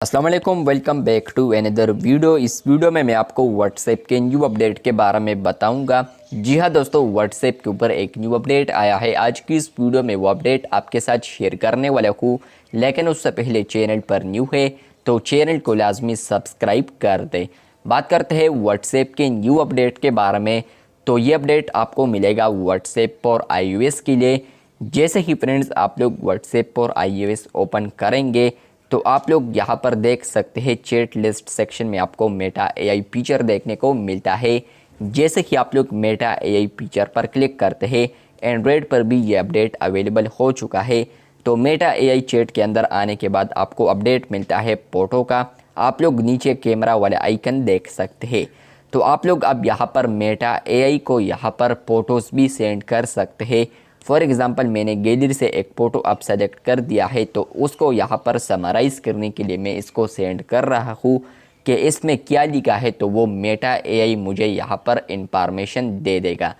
अस्सलाम वालेकुम, welcome back to another video. इस वीडियो में मैं आपको व्हाट्सएप के न्यू अपडेट के बारे में बताऊंगा। जी हाँ दोस्तों, व्हाट्सएप के ऊपर एक न्यू अपडेट आया है। आज की इस वीडियो में वो अपडेट आपके साथ शेयर करने वाला हूँ, लेकिन उससे पहले चैनल पर न्यू है तो चैनल को लाजमी सब्सक्राइब कर दें। बात करते हैं व्हाट्सएप के न्यू अपडेट के बारे में। तो ये अपडेट आपको मिलेगा व्हाट्सएप और iOS के लिए। जैसे ही फ्रेंड्स आप लोग व्हाट्सएप और iOS ओपन करेंगे तो आप लोग यहाँ पर देख सकते हैं चैट लिस्ट सेक्शन में आपको मेटा एआई फीचर देखने को मिलता है। जैसे कि आप लोग मेटा एआई फीचर पर क्लिक करते हैं, एंड्रॉयड पर भी ये अपडेट अवेलेबल हो चुका है। तो मेटा एआई चैट के अंदर आने के बाद आपको अपडेट मिलता है फ़ोटो का। आप लोग नीचे कैमरा वाले आइकन देख सकते हैं। तो आप लोग अब यहाँ पर मेटा एआई को यहाँ पर फ़ोटोज़ भी सेंड कर सकते हैं। फॉर एग्ज़ाम्पल मैंने गैलरी से एक फ़ोटो अब सेलेक्ट कर दिया है, तो उसको यहाँ पर समराइज़ करने के लिए मैं इसको सेंड कर रहा हूँ कि इसमें क्या लिखा है, तो वो मेटा एआई मुझे यहाँ पर इंफॉर्मेशन दे देगा।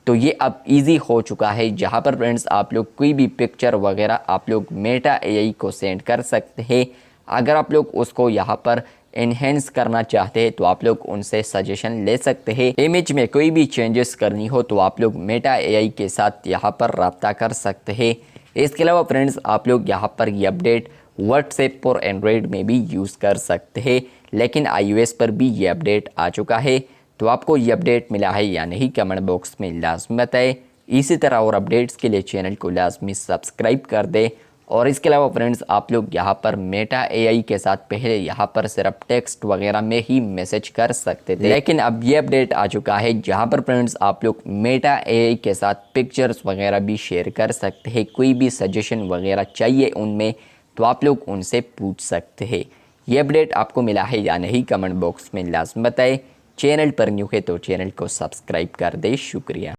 तो ये अब इजी हो चुका है, जहाँ पर फ्रेंड्स आप लोग कोई भी पिक्चर वगैरह आप लोग मेटा एआई को सेंड कर सकते हैं। अगर आप लोग उसको यहाँ पर एनहेंस करना चाहते हैं तो आप लोग उनसे सजेशन ले सकते हैं। इमेज में कोई भी चेंजेस करनी हो तो आप लोग मेटा एआई के साथ यहाँ पर रब्ता कर सकते हैं। इसके अलावा फ्रेंड्स आप लोग यहाँ पर ये अपडेट व्हाट्सएप और एंड्रॉयड में भी यूज़ कर सकते हैं, लेकिन iOS पर भी ये अपडेट आ चुका है। तो आपको ये अपडेट मिला है या नहीं, कमेंट बॉक्स में लाजमी बताएं। इसी तरह और अपडेट्स के लिए चैनल को लाजमी सब्सक्राइब कर दें। और इसके अलावा फ्रेंड्स आप लोग यहाँ पर मेटा एआई के साथ पहले यहाँ पर सिर्फ टेक्स्ट वगैरह में ही मैसेज कर सकते थे, लेकिन अब ये अपडेट आ चुका है जहाँ पर फ्रेंड्स आप लोग मेटा एआई के साथ पिक्चर्स वगैरह भी शेयर कर सकते हैं। कोई भी सजेशन वगैरह चाहिए उनमें तो आप लोग उनसे पूछ सकते हैं। ये अपडेट आपको मिला है या नहीं, कमेंट बॉक्स में लाजमी बताएं। चैनल पर न्यू है तो चैनल को सब्सक्राइब कर दे। शुक्रिया।